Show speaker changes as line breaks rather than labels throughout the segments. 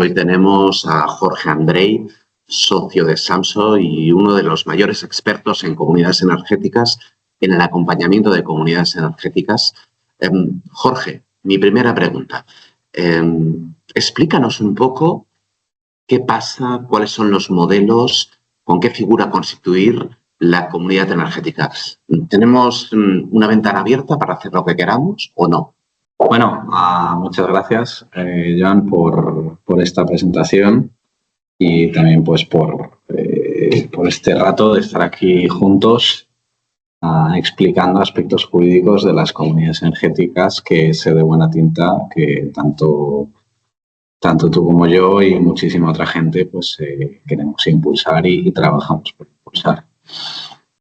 hoy tenemos a Jorge Andrei, socio de Samso y uno de los mayores expertos en comunidades energéticas, en el acompañamiento de comunidades energéticas. Jorge, mi primera pregunta. Explícanos un poco qué pasa, cuáles son los modelos, con qué figura constituir la comunidad energética. ¿Tenemos una ventana abierta para hacer lo que queramos o no?
Bueno, muchas gracias, Joan, por esta presentación y también pues por este rato de estar aquí juntos explicando aspectos jurídicos de las comunidades energéticas, que sé de buena tinta que tanto tú como yo y muchísima otra gente pues queremos impulsar y trabajamos por impulsar.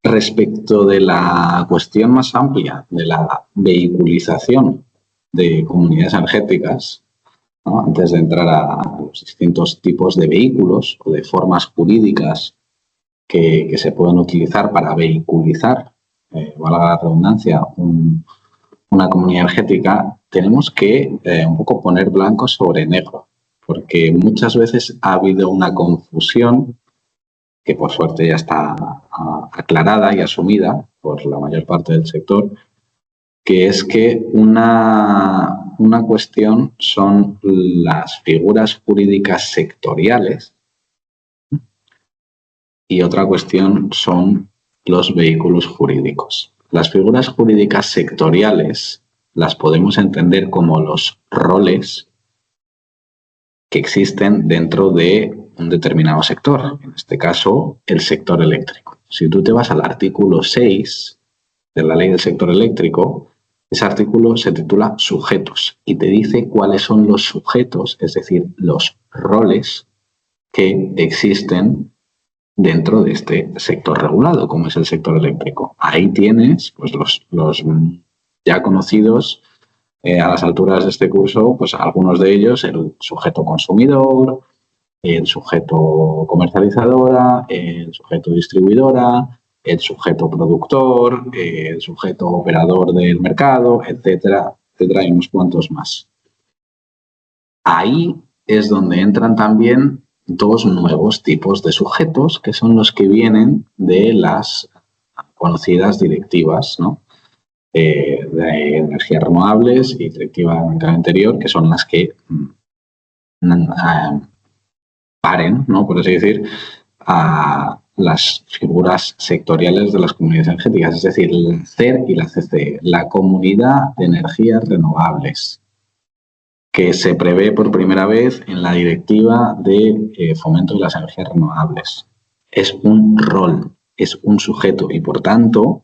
Respecto de la cuestión más amplia de la vehiculización de comunidades energéticas, ¿no? Antes de entrar a los distintos tipos de vehículos o de formas jurídicas que se pueden utilizar para vehiculizar, valga la redundancia, una comunidad energética, tenemos que un poco poner blanco sobre negro, porque muchas veces ha habido una confusión que por suerte ya está aclarada y asumida por la mayor parte del sector, que es que una cuestión son las figuras jurídicas sectoriales y otra cuestión son los vehículos jurídicos. Las figuras jurídicas sectoriales las podemos entender como los roles que existen dentro de un determinado sector, en este caso el sector eléctrico. Si tú te vas al artículo 6 de la ley del sector eléctrico, ese artículo se titula sujetos y te dice cuáles son los sujetos, es decir, los roles que existen dentro de este sector regulado, como es el sector eléctrico. Ahí tienes pues, los ya conocidos a las alturas de este curso, pues algunos de ellos, el sujeto consumidor, el sujeto comercializadora, el sujeto distribuidora, el sujeto productor, el sujeto operador del mercado, etcétera, etcétera, y unos cuantos más. Ahí es donde entran también dos nuevos tipos de sujetos, que son los que vienen de las conocidas directivas, ¿no? De energías renovables y directiva del mercado interior, que son las que paren, ¿no? Por así decir, a las figuras sectoriales de las comunidades energéticas, es decir, la CER y la CCE, la Comunidad de Energías Renovables, que se prevé por primera vez en la Directiva de Fomento de las Energías Renovables. Es un rol, es un sujeto y, por tanto,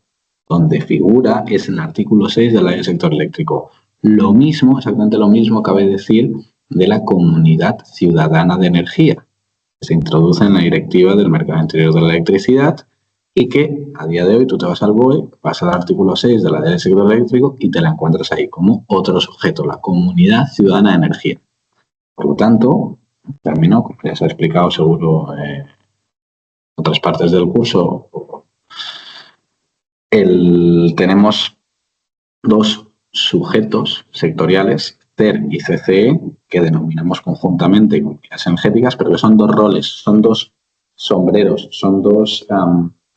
donde figura es en el artículo 6 de la Ley del Sector Eléctrico. Lo mismo, exactamente lo mismo, cabe decir de la Comunidad Ciudadana de Energía, que se introduce en la Directiva del Mercado Interior de la Electricidad y que a día de hoy tú te vas al BOE, vas al artículo 6 de la Ley del Sector Eléctrico y te la encuentras ahí como otro sujeto, la Comunidad Ciudadana de Energía. Por lo tanto, termino, como ya se ha explicado seguro en otras partes del curso, tenemos dos sujetos sectoriales, CER y CCE, que denominamos conjuntamente comunidades energéticas, pero que son dos roles, son dos sombreros, son dos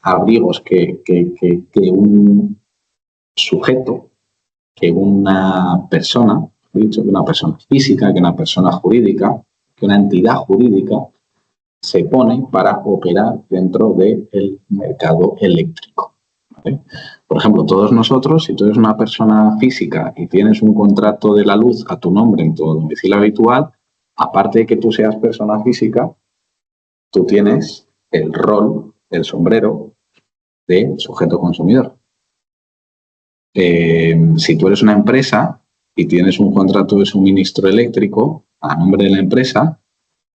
abrigos que un sujeto, que una persona, he dicho que una persona física, que una persona jurídica, que una entidad jurídica se pone para operar dentro del mercado eléctrico. ¿Vale? Por ejemplo, todos nosotros, si tú eres una persona física y tienes un contrato de la luz a tu nombre en tu domicilio habitual, aparte de que tú seas persona física, tú tienes el rol, el sombrero de sujeto consumidor. Si tú eres una empresa y tienes un contrato de suministro eléctrico a nombre de la empresa,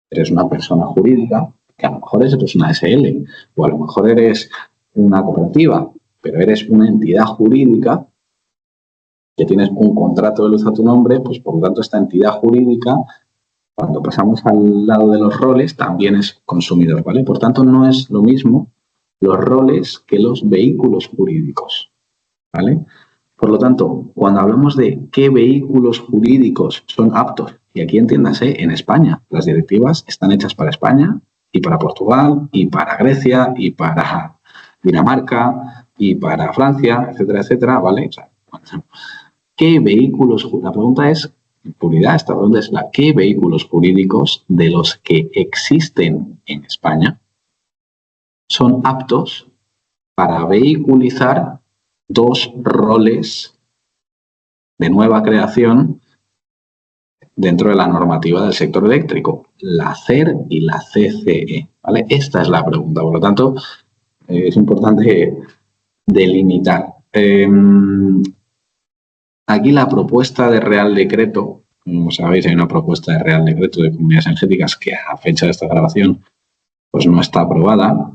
eres una persona jurídica, que a lo mejor eres una SL o a lo mejor eres una cooperativa, pero eres una entidad jurídica que tienes un contrato de luz a tu nombre, pues por lo tanto esta entidad jurídica, cuando pasamos al lado de los roles, también es consumidor, ¿vale? Por tanto, no es lo mismo los roles que los vehículos jurídicos, ¿vale? Por lo tanto, cuando hablamos de qué vehículos jurídicos son aptos, y aquí entiéndase, en España, las directivas están hechas para España y para Portugal y para Grecia y para Dinamarca y para Francia, etcétera, etcétera, ¿vale? O sea, ¿qué vehículos? La pregunta es, en puridad, esta pregunta es ¿qué vehículos jurídicos de los que existen en España son aptos para vehiculizar dos roles de nueva creación dentro de la normativa del sector eléctrico, la CER y la CCE, ¿vale? Esta es la pregunta, por lo tanto, es importante delimitar. Aquí la propuesta de Real Decreto, como sabéis, hay una propuesta de Real Decreto de comunidades energéticas que a fecha de esta grabación pues no está aprobada.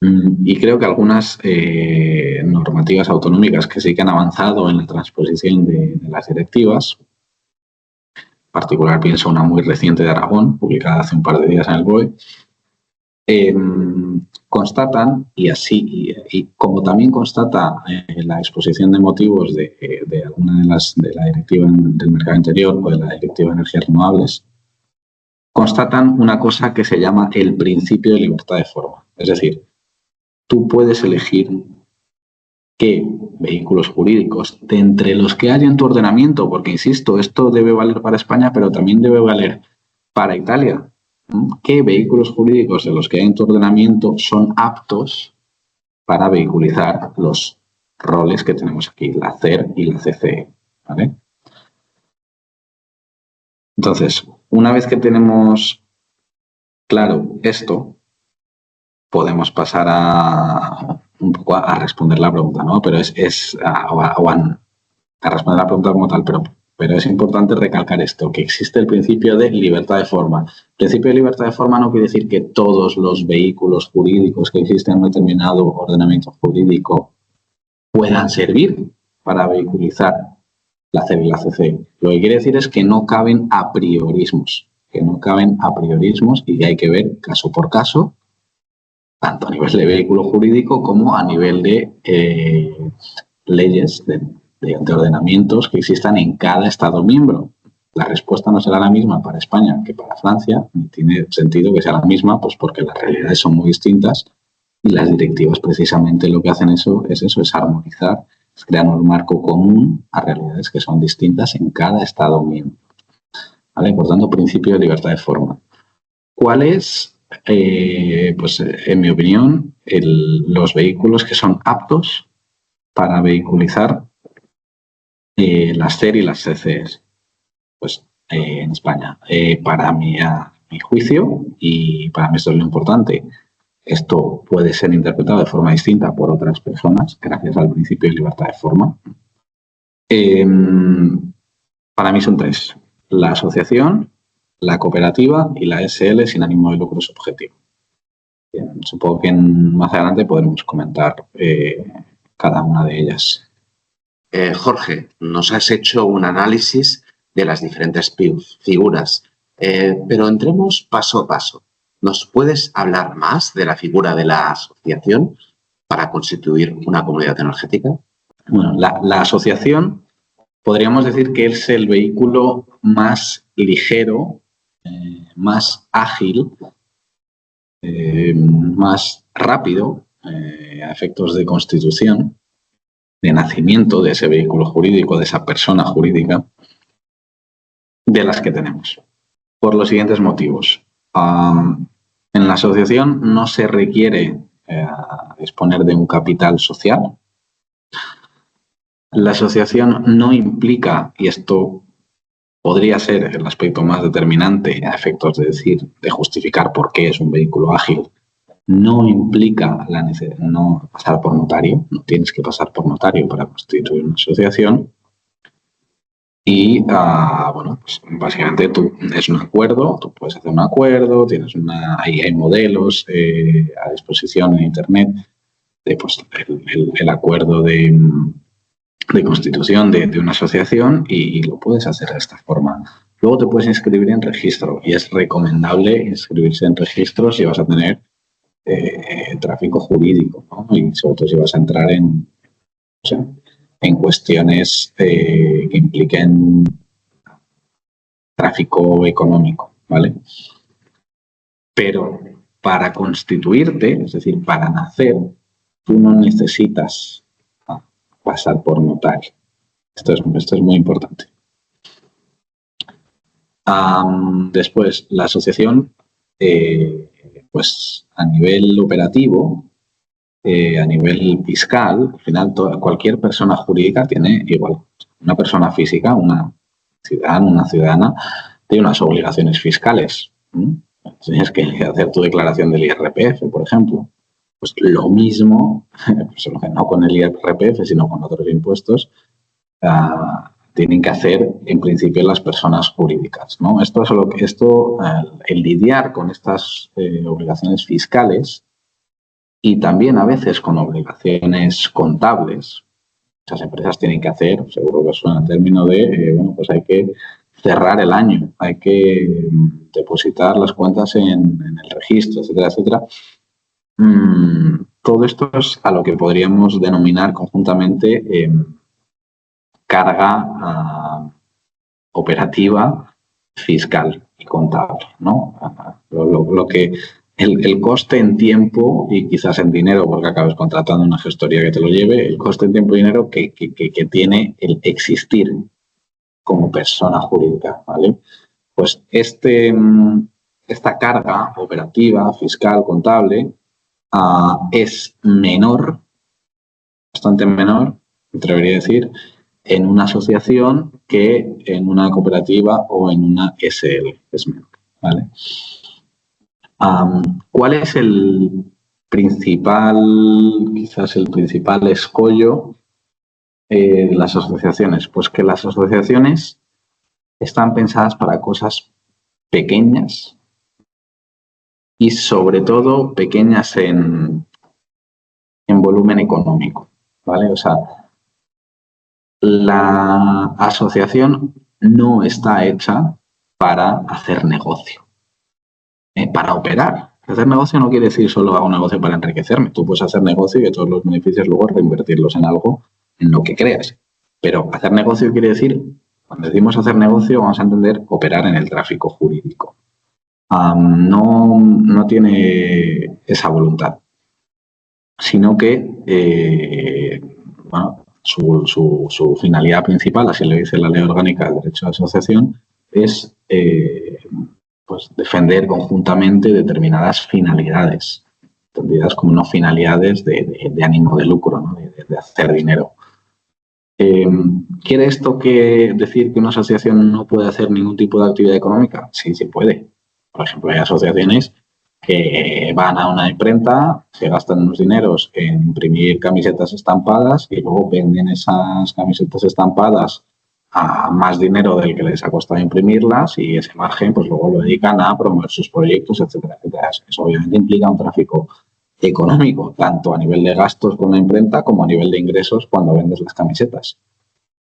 Y creo que algunas normativas autonómicas que sí que han avanzado en la transposición de las directivas, en particular pienso una muy reciente de Aragón, publicada hace un par de días en el BOE, constatan, y como también constata la exposición de motivos de alguna de la directiva del mercado interior o de la directiva de energías renovables, constatan una cosa que se llama el principio de libertad de forma. Es decir, tú puedes elegir qué vehículos jurídicos, de entre los que hay en tu ordenamiento, porque, insisto, esto debe valer para España, pero también debe valer para Italia. ¿Qué vehículos jurídicos de los que hay en tu ordenamiento son aptos para vehiculizar los roles que tenemos aquí, la CER y la CCE? ¿Vale? Entonces, una vez que tenemos claro esto, podemos pasar un poco a responder la pregunta, ¿no? Pero a responder la pregunta como tal, pero es importante recalcar esto, que existe el principio de libertad de forma. El principio de libertad de forma no quiere decir que todos los vehículos jurídicos que existen en un determinado ordenamiento jurídico puedan servir para vehiculizar la CER y la CCE. Lo que quiere decir es que no caben apriorismos, y que hay que ver caso por caso, tanto a nivel de vehículo jurídico como a nivel de leyes, de ordenamientos que existan en cada Estado miembro. La respuesta no será la misma para España que para Francia, ni tiene sentido que sea la misma, pues porque las realidades son muy distintas y las directivas precisamente lo que hacen es armonizar, es crear un marco común a realidades que son distintas en cada Estado miembro. ¿Vale? Por tanto, principio de libertad de forma. ¿Cuál es, pues en mi opinión, los vehículos que son aptos para vehiculizar las CER y las CCEs? Pues en España, para mi juicio, y para mí esto es lo importante, esto puede ser interpretado de forma distinta por otras personas, gracias al principio de libertad de forma. Para mí son tres: la asociación, la cooperativa y la SL sin ánimo de lucro subjetivo. Bien, supongo que más adelante podremos comentar cada una de ellas.
Jorge, nos has hecho un análisis de las diferentes figuras, pero entremos paso a paso. ¿Nos puedes hablar más de la figura de la asociación para constituir una comunidad energética?
Bueno, la asociación podríamos decir que es el vehículo más ligero, más ágil, más rápido a efectos de constitución, de nacimiento de ese vehículo jurídico, de esa persona jurídica, de las que tenemos. Por los siguientes motivos. En la asociación no se requiere disponer de un capital social. La asociación no implica, y esto podría ser el aspecto más determinante a efectos de justificar por qué es un vehículo ágil, no implica la necesidad de no pasar por notario, no tienes que pasar por notario para constituir una asociación. Y, bueno, pues básicamente es un acuerdo, tú puedes hacer un acuerdo, ahí hay modelos a disposición en Internet de pues, el acuerdo de constitución de una asociación y lo puedes hacer de esta forma. Luego te puedes inscribir en registro y es recomendable inscribirse en registro si vas a tener tráfico jurídico, ¿no? Y sobre todo si vas a entrar en cuestiones que impliquen tráfico económico, ¿vale? Pero para constituirte, es decir, para nacer, tú no necesitas pasar por notario. Esto es muy importante. Después, la asociación, pues a nivel operativo, a nivel fiscal, al final cualquier persona jurídica tiene igual. Una persona física, una ciudadana, tiene unas obligaciones fiscales. Tienes que hacer tu declaración del IRPF, por ejemplo. Pues lo mismo, pues no con el IRPF, sino con otros impuestos, tienen que hacer en principio las personas jurídicas, ¿no? El lidiar con estas obligaciones fiscales y también a veces con obligaciones contables, esas empresas tienen que hacer, seguro que suena el término de, pues hay que cerrar el año, hay que depositar las cuentas en el registro, etcétera, etcétera. Todo esto es a lo que podríamos denominar conjuntamente carga operativa, fiscal y contable, ¿no? Lo que el coste en tiempo y quizás en dinero, porque acabes contratando una gestoría que te lo lleve, el coste en tiempo y dinero que tiene el existir como persona jurídica, ¿vale? Pues esta carga operativa, fiscal, contable, es menor, bastante menor, me atrevería a decir, en una asociación que en una cooperativa o en una SL, es menor, ¿vale? ¿Cuál es quizás el principal escollo de las asociaciones? Pues que las asociaciones están pensadas para cosas pequeñas y sobre todo pequeñas en volumen económico, ¿vale? O sea, la asociación no está hecha para hacer negocio, para operar. Hacer negocio no quiere decir solo hago un negocio para enriquecerme. Tú puedes hacer negocio y de todos los beneficios luego reinvertirlos en algo en lo que creas. Pero hacer negocio quiere decir, cuando decimos hacer negocio, vamos a entender operar en el tráfico jurídico. No tiene esa voluntad, sino que, su finalidad principal, así le dice la Ley Orgánica del Derecho de Asociación, es pues defender conjuntamente determinadas finalidades, entendidas como no finalidades de ánimo de lucro, ¿no? de hacer dinero. ¿Quiere esto decir que una asociación no puede hacer ningún tipo de actividad económica? Sí, sí puede. Por ejemplo, hay asociaciones que van a una imprenta, se gastan unos dineros en imprimir camisetas estampadas y luego venden esas camisetas estampadas a más dinero del que les ha costado imprimirlas y ese margen pues luego lo dedican a promover sus proyectos, etcétera, etcétera. Eso obviamente implica un tráfico económico, tanto a nivel de gastos con la imprenta como a nivel de ingresos cuando vendes las camisetas.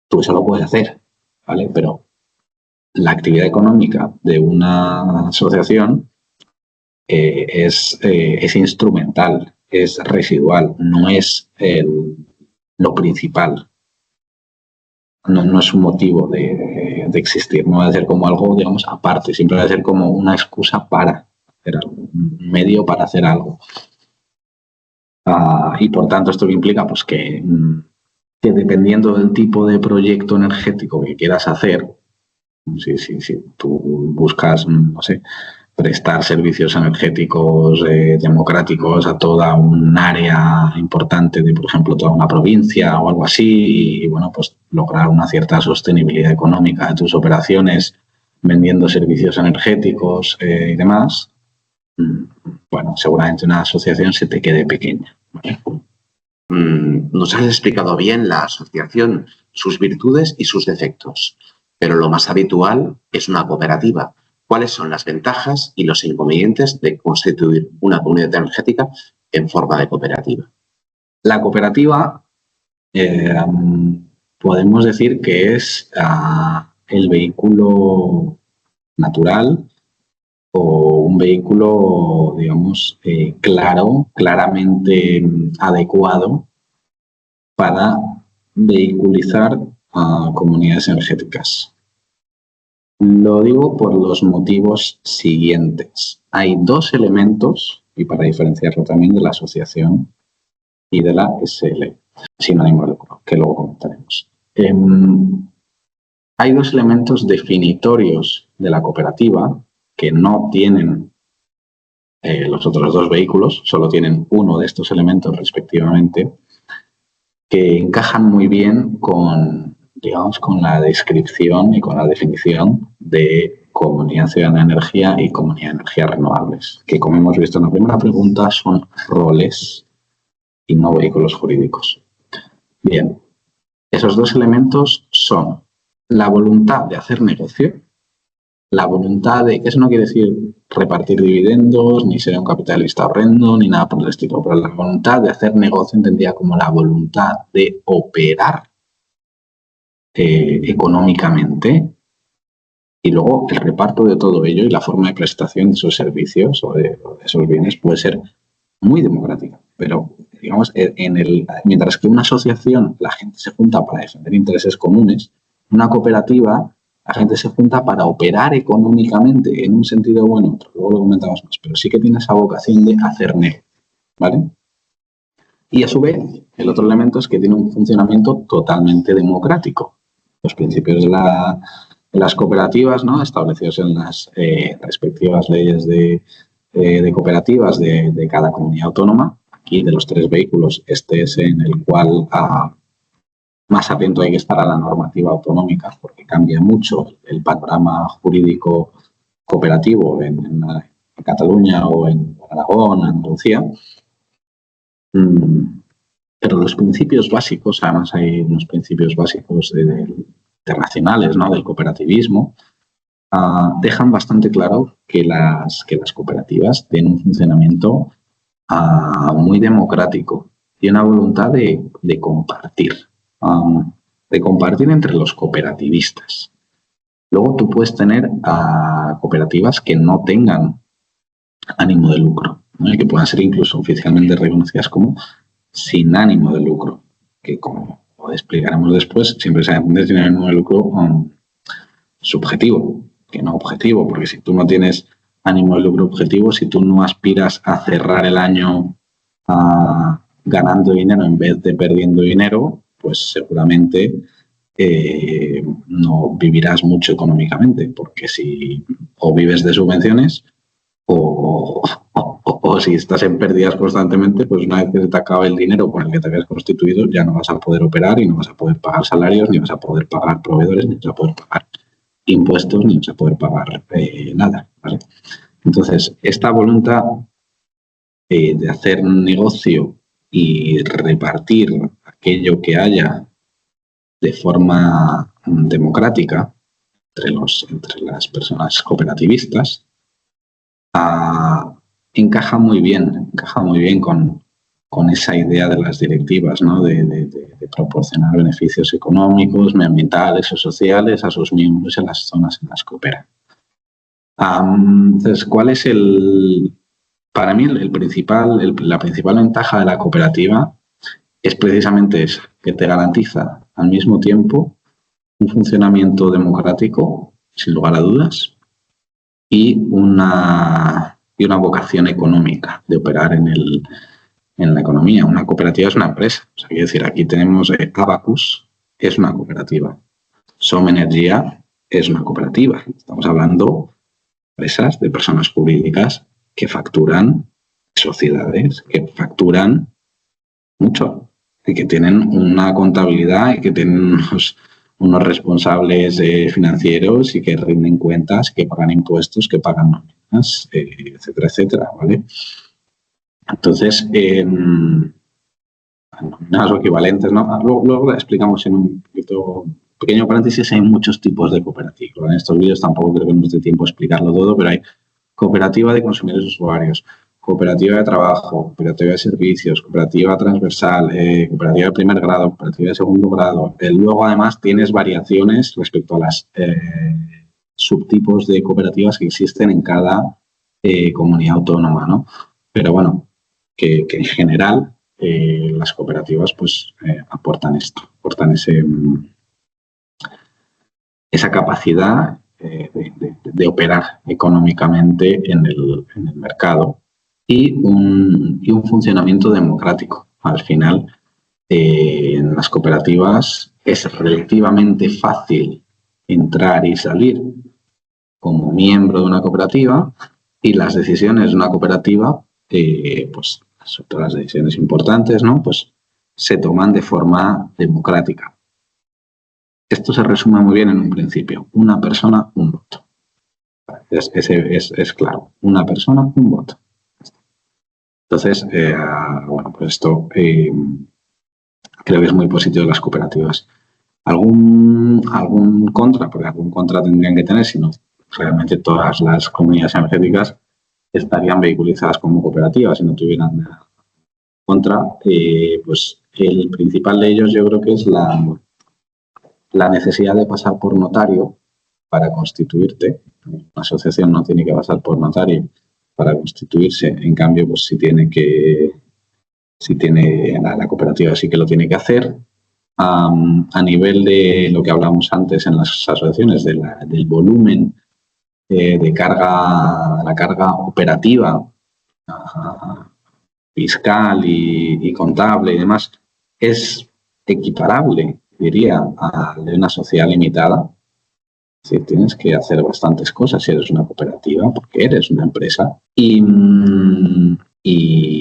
Tú eso lo puedes hacer, ¿vale? Pero la actividad económica de una asociación es instrumental, es residual, no es lo principal. No es un motivo de existir, no va a ser como algo, digamos, aparte, siempre va a ser como una excusa para hacer algo, un medio para hacer algo. Y por tanto, ¿esto qué implica? Pues que dependiendo del tipo de proyecto energético que quieras hacer, si tú buscas, no sé, prestar servicios energéticos democráticos a toda un área importante de, por ejemplo, toda una provincia o algo así, y bueno, pues lograr una cierta sostenibilidad económica de tus operaciones vendiendo servicios energéticos y demás, bueno, seguramente una asociación se te quede pequeña, ¿vale?
Nos has explicado bien la asociación, sus virtudes y sus defectos, pero lo más habitual es una cooperativa. ¿Cuáles son las ventajas y los inconvenientes de constituir una comunidad energética en forma de cooperativa?
La cooperativa podemos decir que es el vehículo natural o un vehículo, digamos, claramente adecuado para vehiculizar a comunidades energéticas. Lo digo por los motivos siguientes. Hay dos elementos, y para diferenciarlo también de la asociación y de la SL, sin ánimo de lucro, que luego comentaremos. Hay dos elementos definitorios de la cooperativa que no tienen los otros dos vehículos, solo tienen uno de estos elementos respectivamente, que encajan muy bien con, digamos, con la descripción y con la definición de Comunidad Ciudadana de Energía y Comunidad de Energías Renovables, que, como hemos visto en la primera pregunta, son roles y no vehículos jurídicos. Bien, esos dos elementos son la voluntad de hacer negocio, la voluntad de, que eso no quiere decir repartir dividendos, ni ser un capitalista horrendo, ni nada por el estilo, pero la voluntad de hacer negocio entendida como la voluntad de operar económicamente, y luego el reparto de todo ello y la forma de prestación de esos servicios o de esos bienes puede ser muy democrática, pero digamos, mientras que una asociación la gente se junta para defender intereses comunes, una cooperativa la gente se junta para operar económicamente en un sentido o en otro, luego lo comentamos más, pero sí que tiene esa vocación de hacer negocio, ¿vale? Y a su vez, el otro elemento es que tiene un funcionamiento totalmente democrático. Los principios de las cooperativas, ¿no?, establecidos en las respectivas leyes de cooperativas de cada comunidad autónoma. Aquí, de los tres vehículos, este es en el cual más atento hay que estar a la normativa autonómica, porque cambia mucho el panorama jurídico cooperativo en Cataluña o en Aragón, en Andalucía. Pero los principios básicos, además hay unos principios básicos internacionales, ¿no?, del cooperativismo, dejan bastante claro que las cooperativas tienen un funcionamiento muy democrático y una voluntad de compartir entre los cooperativistas. Luego tú puedes tener cooperativas que no tengan ánimo de lucro, ¿no?, y que puedan ser incluso oficialmente reconocidas como sin ánimo de lucro, que, como explicaremos después, siempre se entiende sin ánimo de lucro subjetivo, que no objetivo, porque si tú no tienes ánimo de lucro objetivo, si tú no aspiras a cerrar el año ganando dinero en vez de perdiendo dinero, pues seguramente no vivirás mucho económicamente, porque si o vives de subvenciones o si estás en pérdidas constantemente, pues una vez que se te acaba el dinero con el que te habías constituido, ya no vas a poder operar y no vas a poder pagar salarios, ni vas a poder pagar proveedores, ni vas a poder pagar impuestos, ni vas a poder pagar nada, ¿vale? Entonces, esta voluntad de hacer negocio y repartir aquello que haya de forma democrática entre las personas cooperativistas encaja muy bien con esa idea de las directivas, ¿no?, de proporcionar beneficios económicos, medioambientales o sociales a sus miembros en las zonas en las que operan. Entonces, ¿cuál es para mí la principal ventaja de la cooperativa? Es precisamente esa, que te garantiza al mismo tiempo un funcionamiento democrático, sin lugar a dudas, y una vocación económica de operar en la economía. Una cooperativa es una empresa. O sea, quiero decir, aquí tenemos Abacus, es una cooperativa. Som Energia es una cooperativa. Estamos hablando de empresas, de personas jurídicas que facturan, sociedades que facturan mucho y que tienen una contabilidad y que tienen unos responsables financieros y que rinden cuentas, que pagan impuestos, que pagan nóminas, etcétera, etcétera, ¿vale? Entonces, nóminas o equivalentes, ¿no? Luego explicamos en un pequeño paréntesis, hay muchos tipos de cooperativas. En estos vídeos tampoco creo que nos dé tiempo a explicarlo todo, pero hay cooperativa de consumidores y usuarios, cooperativa de trabajo, cooperativa de servicios, cooperativa transversal, cooperativa de primer grado, cooperativa de segundo grado. Luego, además, tienes variaciones respecto a las subtipos de cooperativas que existen en cada comunidad autónoma, ¿no? Pero bueno, que en general las cooperativas pues aportan esto, aportan esa capacidad de operar económicamente en el mercado y un funcionamiento democrático. Al final, en las cooperativas es relativamente fácil entrar y salir como miembro de una cooperativa, y las decisiones de una cooperativa, pues todas las decisiones importantes, ¿no? Pues se toman de forma democrática. Esto se resume muy bien en un principio: una persona, un voto. Es claro: una persona, un voto. Entonces, bueno, pues esto creo que es muy positivo de las cooperativas. ¿Algún contra? Porque algún contra tendrían que tener, si no, realmente todas las comunidades energéticas estarían vehiculizadas como cooperativas si no tuvieran nada contra. Pues el principal de ellos yo creo que es la necesidad de pasar por notario para constituirte. Una asociación no tiene que pasar por notario para constituirse, en cambio, pues la cooperativa sí que lo tiene que hacer. A nivel de lo que hablamos antes en las asociaciones, del volumen de la carga operativa, fiscal y contable y demás, es equiparable, diría, a de una sociedad limitada. Sí, tienes que hacer bastantes cosas si eres una cooperativa, porque eres una empresa. Y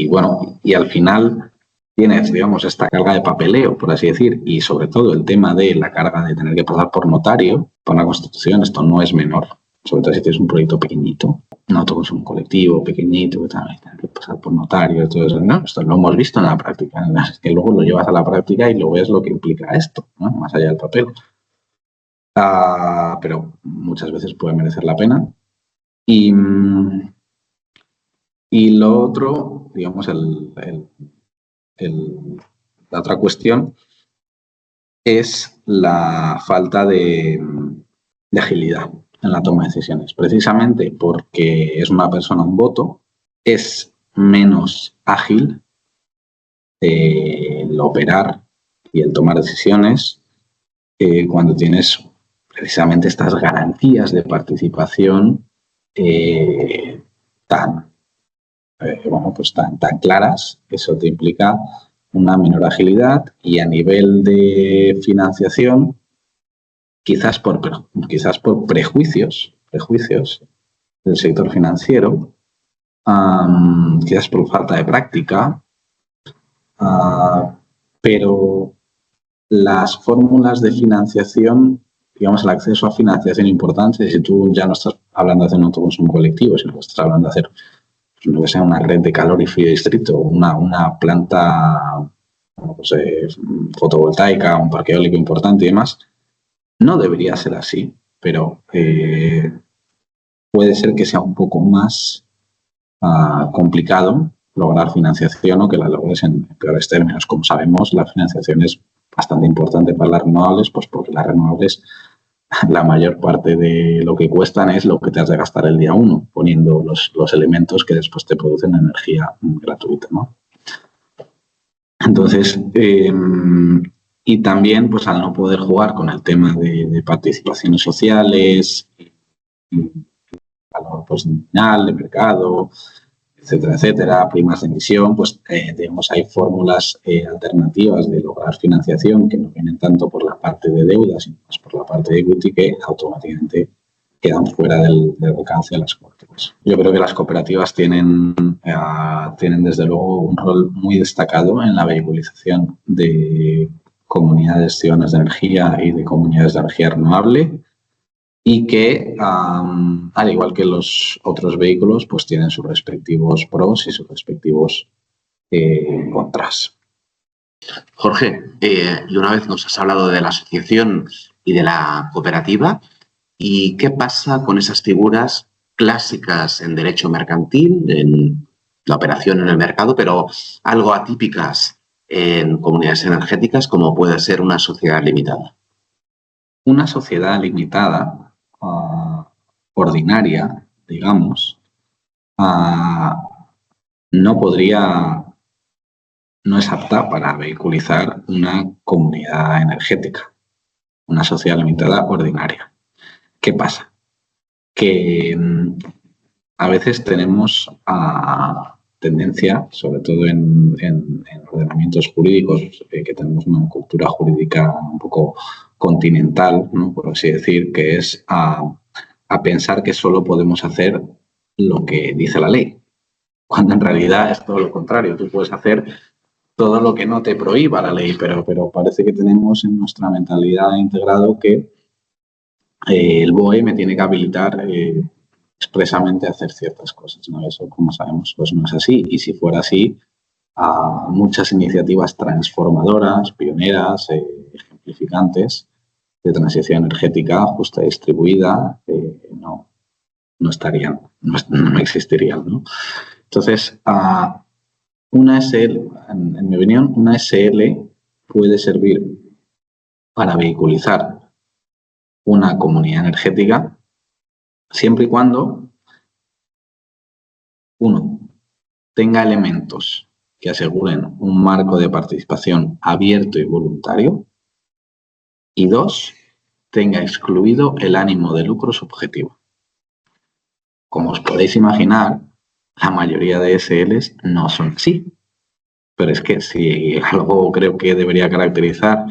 bueno, y al final tienes, digamos, esta carga de papeleo, por así decir, y sobre todo el tema de la carga de tener que pasar por notario para una constitución. Esto no es menor, sobre todo si tienes un proyecto pequeñito, un autoconsumo colectivo pequeñito, que también tienes que pasar por notario, todo eso. No, esto lo hemos visto en la práctica, es que luego lo llevas a la práctica y lo ves lo que implica esto, ¿no? Más allá del papel. Pero muchas veces puede merecer la pena. Y lo otro, digamos, la otra cuestión es la falta de agilidad en la toma de decisiones. Precisamente porque es una persona, un voto, es menos ágil el operar y el tomar decisiones cuando tienes precisamente estas garantías de participación tan claras. Eso te implica una menor agilidad, y a nivel de financiación, quizás por prejuicios del sector financiero, quizás por falta de práctica, pero las fórmulas de financiación, digamos, el acceso a financiación importante, si tú ya no estás hablando de hacer un autoconsumo colectivo, sino que estás hablando de hacer lo que sea una red de calor y frío distrito, una planta fotovoltaica, un parque eólico importante y demás, no debería ser así, pero puede ser que sea un poco más complicado lograr financiación, o que la logres en peores términos. Como sabemos, la financiación es bastante importante para las renovables, pues porque las renovables, la mayor parte de lo que cuestan es lo que te has de gastar el día 1, poniendo los elementos que después te producen energía gratuita, ¿no? Entonces, y también, pues al no poder jugar con el tema de participaciones sociales, valor nominal de mercado, etcétera, etcétera, primas de emisión, pues digamos, hay fórmulas alternativas de lograr financiación que no vienen tanto por la parte de deuda, sino más por la parte de equity, que automáticamente quedan fuera del alcance de las cooperativas. Yo creo que las cooperativas tienen desde luego un rol muy destacado en la vehiculización de comunidades ciudadanas de energía y de comunidades de energía renovable, y que, al igual que los otros vehículos, pues tienen sus respectivos pros y sus respectivos contras.
Jorge, y una vez nos has hablado de la asociación y de la cooperativa, ¿y qué pasa con esas figuras clásicas en derecho mercantil, en la operación en el mercado, pero algo atípicas en comunidades energéticas, como puede ser una sociedad limitada?
Una sociedad limitada ordinaria, digamos, no podría no es apta para vehiculizar una comunidad energética, una sociedad limitada ordinaria. ¿Qué pasa? Que a veces tenemos tendencia, sobre todo en ordenamientos jurídicos, que tenemos una cultura jurídica un poco continental, ¿no?, por así decir, que es a pensar que solo podemos hacer lo que dice la ley, cuando en realidad es todo lo contrario. Tú puedes hacer todo lo que no te prohíba la ley, pero parece que tenemos en nuestra mentalidad integrado que el BOE me tiene que habilitar expresamente a hacer ciertas cosas, ¿no? Eso, como sabemos, pues no es así. Y si fuera así, muchas iniciativas transformadoras, pioneras, ejemplificantes de transición energética justa y distribuida no estarían, no existirían, ¿no? Entonces, una SL, en mi opinión, una SL puede servir para vehiculizar una comunidad energética siempre y cuando, uno, tenga elementos que aseguren un marco de participación abierto y voluntario, y dos, tenga excluido el ánimo de lucro subjetivo. Como os podéis imaginar, la mayoría de SLs no son así. Pero es que si algo creo que debería caracterizar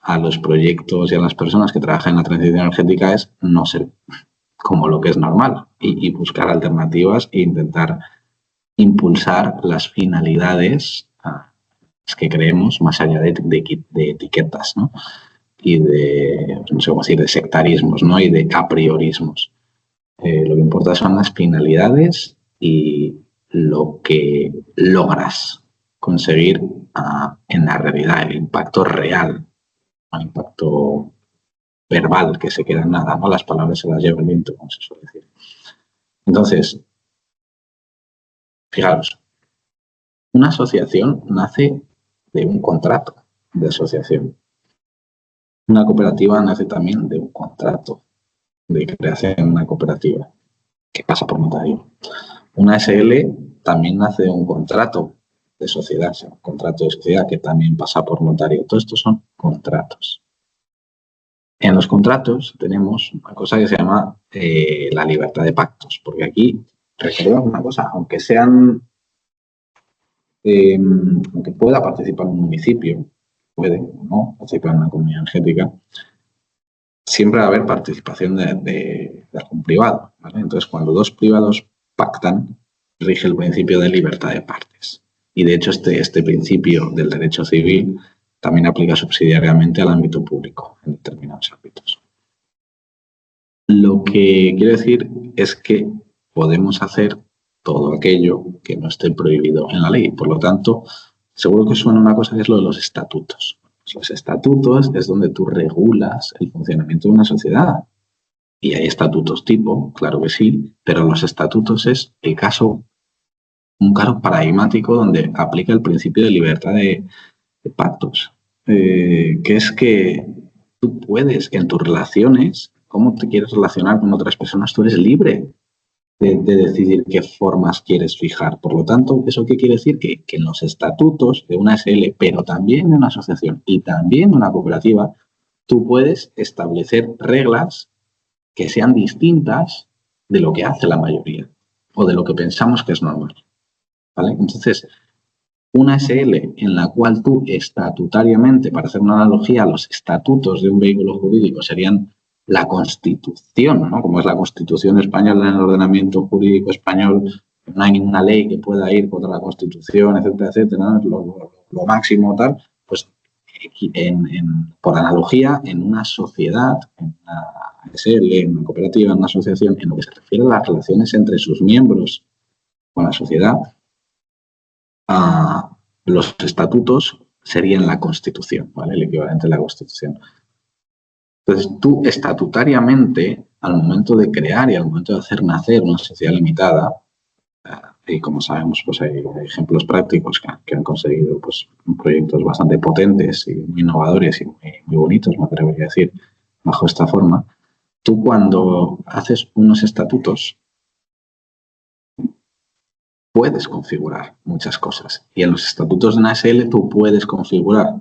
a los proyectos y a las personas que trabajan en la transición energética es no ser como lo que es normal y buscar alternativas e intentar impulsar las finalidades que creemos más allá de etiquetas, ¿no? Y no sé cómo decir, de sectarismos, ¿no? Y de apriorismos. Lo que importa son las finalidades y lo que logras conseguir en la realidad, el impacto real, el impacto verbal que se queda en nada, ¿no? Las palabras se las lleva el viento, como se suele decir. Entonces, fijaros, una asociación nace de un contrato de asociación. Una cooperativa nace también de un contrato de creación de una cooperativa que pasa por notario. Una SL también nace de un contrato de sociedad, o sea, un contrato de sociedad que también pasa por notario. Todo esto son contratos. En los contratos tenemos una cosa que se llama la libertad de pactos, porque aquí, recordemos una cosa, aunque pueda participar un municipio, puede o no participar en una comunidad energética, siempre va a haber participación de algún privado, ¿vale? Entonces, cuando dos privados pactan, rige el principio de libertad de partes. Y de hecho, este principio del derecho civil también aplica subsidiariamente al ámbito público en determinados ámbitos. Lo que quiero decir es que podemos hacer todo aquello que no esté prohibido en la ley. Por lo tanto, seguro que suena una cosa que es lo de los estatutos. Los estatutos es donde tú regulas el funcionamiento de una sociedad. Y hay estatutos tipo, claro que sí, pero los estatutos es un caso paradigmático donde aplica el principio de libertad de pactos. Que es que tú puedes, en tus relaciones, cómo te quieres relacionar con otras personas, tú eres libre de decidir qué formas quieres fijar. Por lo tanto, ¿eso qué quiere decir? Que en los estatutos de una SL, pero también de una asociación y también de una cooperativa, tú puedes establecer reglas que sean distintas de lo que hace la mayoría o de lo que pensamos que es normal, ¿vale? Entonces, una SL en la cual tú estatutariamente, para hacer una analogía, los estatutos de un vehículo jurídico serían la Constitución, ¿no? Como es la Constitución española en el ordenamiento jurídico español, no hay ninguna ley que pueda ir contra la Constitución, etcétera, etcétera, ¿no? Lo máximo tal, pues por analogía, en una sociedad, en una SL, en una cooperativa, en una asociación, en lo que se refiere a las relaciones entre sus miembros con la sociedad, los estatutos serían la Constitución, ¿vale? El equivalente a la Constitución. Entonces, tú estatutariamente, al momento de crear y al momento de hacer nacer una sociedad limitada, y como sabemos, pues hay ejemplos prácticos que han conseguido pues, proyectos bastante potentes y muy innovadores y muy bonitos, me atrevería a decir, bajo esta forma. Tú cuando haces unos estatutos, puedes configurar muchas cosas. Y en los estatutos de una SL tú puedes configurar,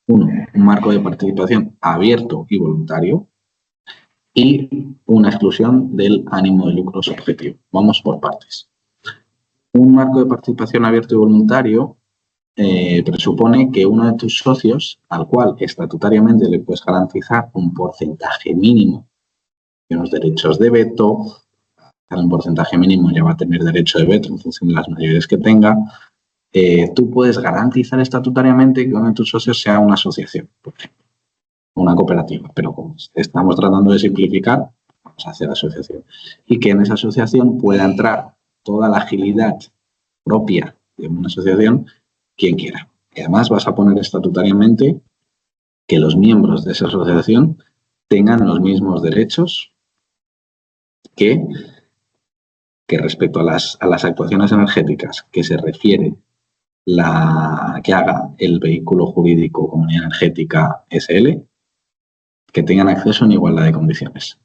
uno, un marco de participación abierto y voluntario y una exclusión del ánimo de lucro subjetivo. Vamos por partes. Un marco de participación abierto y voluntario presupone que uno de tus socios, al cual estatutariamente le puedes garantizar un porcentaje mínimo de unos derechos de veto, un porcentaje mínimo ya va a tener derecho de veto en función de las mayorías que tenga, tú puedes garantizar estatutariamente que uno de tus socios sea una asociación, por ejemplo, una cooperativa, pero como estamos tratando de simplificar, vamos a hacer asociación. Y que en esa asociación pueda entrar toda la agilidad propia de una asociación quien quiera. Y además vas a poner estatutariamente que los miembros de esa asociación tengan los mismos derechos que respecto a las actuaciones energéticas que se refiere que haga el vehículo jurídico Comunidad Energética SL, que tengan acceso en igualdad de condiciones.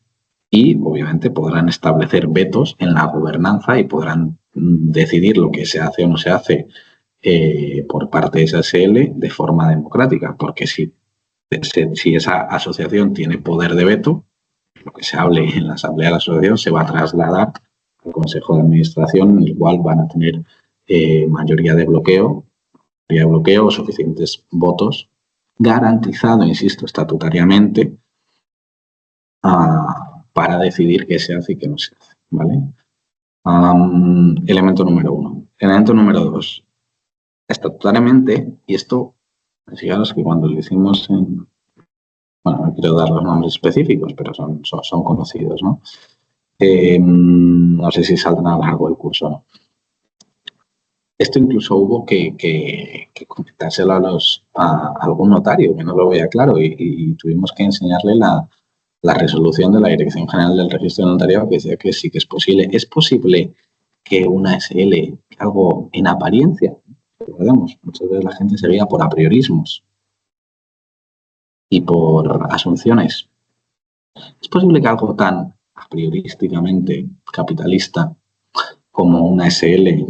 Y, obviamente, podrán establecer vetos en la gobernanza y podrán decidir lo que se hace o no se hace por parte de esa SL de forma democrática, porque si esa asociación tiene poder de veto, lo que se hable en la asamblea de la asociación se va a trasladar al Consejo de Administración, en el cual van a tener mayoría de bloqueo o suficientes votos, garantizado, insisto, estatutariamente, para decidir qué se hace y qué no se hace, ¿vale? Elemento número 1. Elemento número 2. Estatutariamente, y esto, fijaros que cuando lo hicimos bueno, no quiero dar los nombres específicos, pero son conocidos, ¿no? No sé si saldrán a lo largo del curso o no. Esto incluso hubo que comentárselo a algún notario que no lo veía claro y tuvimos que enseñarle la resolución de la Dirección General del Registro de Notariado que decía que sí que es posible. Es posible que una SL, algo en apariencia, recordemos, muchas veces la gente se guía por apriorismos y por asunciones. Es posible que algo tan a priorísticamente capitalista como una SL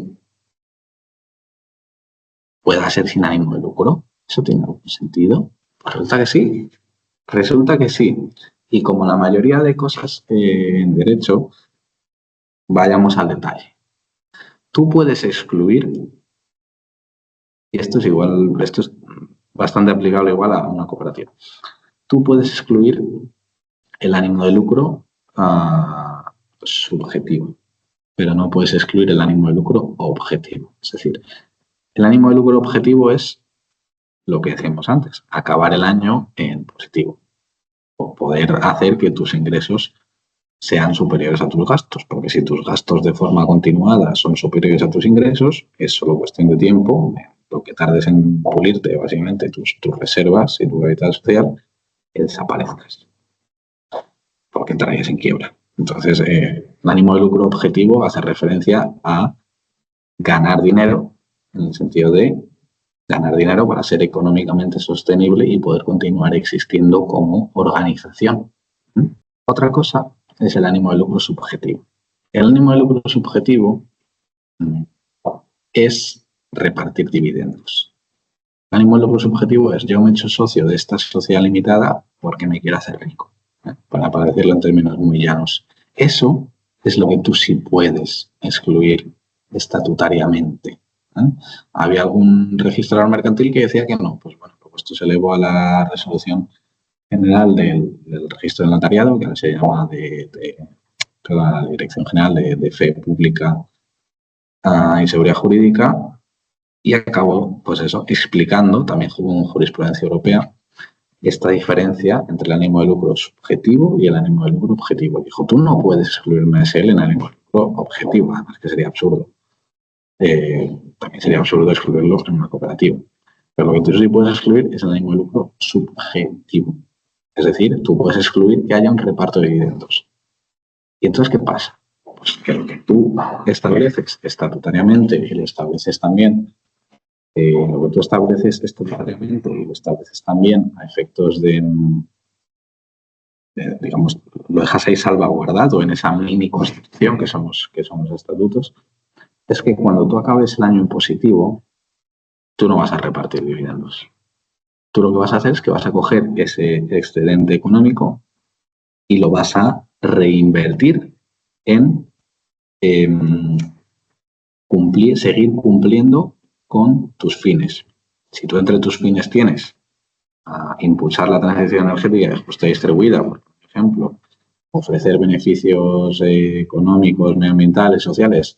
pueda ser sin ánimo de lucro. ¿Eso tiene algún sentido? Pues resulta que sí. Y como la mayoría de cosas en derecho, vayamos al detalle. Tú puedes excluir, y esto es bastante aplicable igual a una cooperativa. Tú puedes excluir el ánimo de lucro subjetivo, pero no puedes excluir el ánimo de lucro objetivo. Es decir, el ánimo de lucro objetivo es lo que decíamos antes, acabar el año en positivo o poder hacer que tus ingresos sean superiores a tus gastos, porque si tus gastos de forma continuada son superiores a tus ingresos, es solo cuestión de tiempo, lo que tardes en pulirte básicamente tus reservas y tu capital social, que desaparezcas, porque entrarías en quiebra. Entonces, el ánimo de lucro objetivo hace referencia a ganar dinero, en el sentido de ganar dinero para ser económicamente sostenible y poder continuar existiendo como organización. Otra cosa es el ánimo de lucro subjetivo. El ánimo de lucro subjetivo es repartir dividendos. El ánimo de lucro subjetivo es: yo me he hecho socio de esta sociedad limitada porque me quiero hacer rico, para decirlo en términos muy llanos. Eso es lo que tú sí puedes excluir estatutariamente. Había algún registrador mercantil que decía que no. Pues bueno, pues esto se elevó a la resolución general del registro del notariado, que ahora se llama la Dirección General de Fe Pública y Seguridad Jurídica, y acabó, pues eso, explicando, también con jurisprudencia europea, esta diferencia entre el ánimo de lucro subjetivo y el ánimo de lucro objetivo. Dijo, tú no puedes excluir una SL en ánimo de lucro objetivo, además que sería absurdo. También sería absurdo excluirlo en una cooperativa. Pero lo que tú sí puedes excluir es el ánimo de lucro subjetivo. Es decir, tú puedes excluir que haya un reparto de dividendos. ¿Y entonces qué pasa? Pues que lo que tú estableces estatutariamente y lo estableces también, lo que tú estableces estatutariamente y lo estableces también a efectos digamos, lo dejas ahí salvaguardado en esa mini constitución que son los estatutos, es que cuando tú acabes el año en positivo, tú no vas a repartir dividendos. Tú lo que vas a hacer es que vas a coger ese excedente económico y lo vas a reinvertir en seguir cumpliendo con tus fines. Si tú entre tus fines tienes a impulsar la transición energética justa y distribuida, por ejemplo, ofrecer beneficios económicos, medioambientales, sociales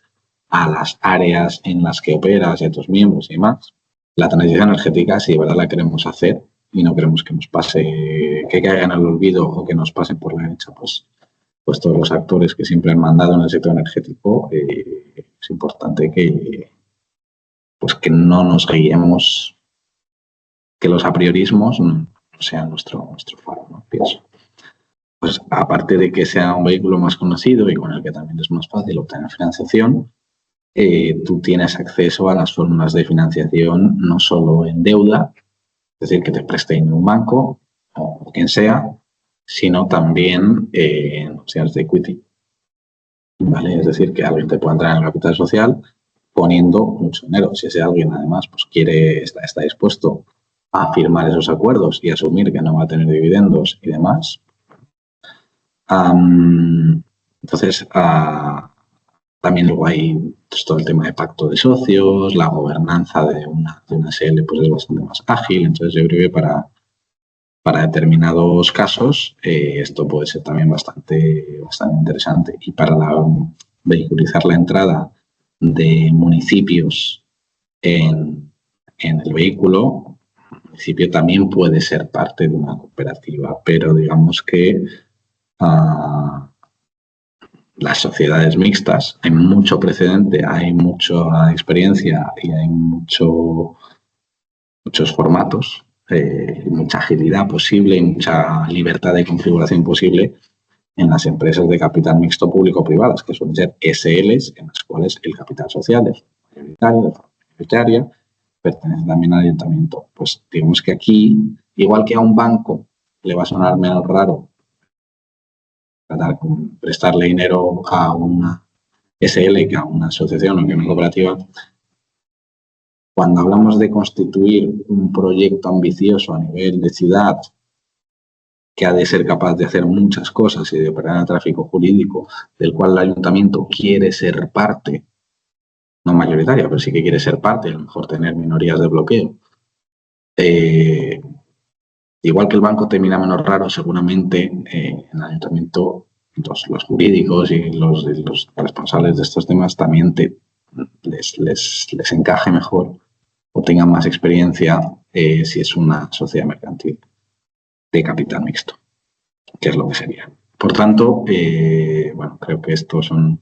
a las áreas en las que operas y a tus miembros y demás, la transición energética, si de verdad la queremos hacer y no queremos que nos pase, que caiga en el olvido o que nos pasen por la derecha, pues todos los actores que siempre han mandado en el sector energético, es importante que no nos guiemos, que los apriorismos no sean nuestro faro, ¿no? Pienso. Pues aparte de que sea un vehículo más conocido y con el que también es más fácil obtener financiación, tú tienes acceso a las fórmulas de financiación no solo en deuda, es decir, que te preste en un banco o quien sea, sino también en opciones de equity. ¿Vale? Es decir, que alguien te pueda entrar en el capital social poniendo mucho dinero. Si ese alguien además pues está dispuesto a firmar esos acuerdos y asumir que no va a tener dividendos y demás. Entonces, también luego hay pues, todo el tema de pacto de socios, la gobernanza de una SL pues es bastante más ágil. Entonces, yo creo que para determinados casos esto puede ser también bastante interesante. Y para vehiculizar la entrada de municipios en el vehículo, el municipio también puede ser parte de una cooperativa, pero digamos que las sociedades mixtas, hay mucho precedente, hay mucha experiencia y hay muchos formatos, mucha agilidad posible y mucha libertad de configuración posible en las empresas de capital mixto público-privadas, que suelen ser SLs, en las cuales el capital social es mayoritaria, pertenece también al ayuntamiento. Pues digamos que aquí, igual que a un banco le va a sonar menos raro prestarle dinero a una SL que a una asociación o que a una cooperativa, cuando hablamos de constituir un proyecto ambicioso a nivel de ciudad que ha de ser capaz de hacer muchas cosas y de operar el tráfico jurídico, del cual el ayuntamiento quiere ser parte, no mayoritaria, pero sí que quiere ser parte, a lo mejor tener minorías de bloqueo. Igual que el banco termina menos raro, seguramente en el ayuntamiento los jurídicos y los responsables de estos temas también les encaje mejor o tengan más experiencia si es una sociedad mercantil de capital mixto, que es lo que sería. Por tanto, creo que estos son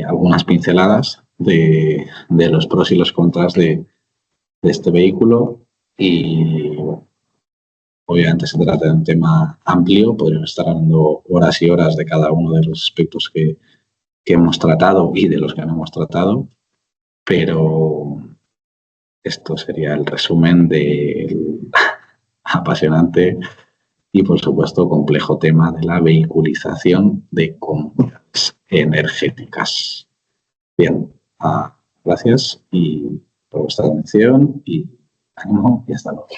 algunas pinceladas de los pros y los contras de este vehículo y obviamente se trata de un tema amplio, podríamos estar hablando horas y horas de cada uno de los aspectos que hemos tratado y de los que no hemos tratado, pero esto sería el resumen del apasionante y, por supuesto, complejo tema de la vehiculización de comunidades energéticas. Bien, gracias y por vuestra atención y ánimo y hasta luego.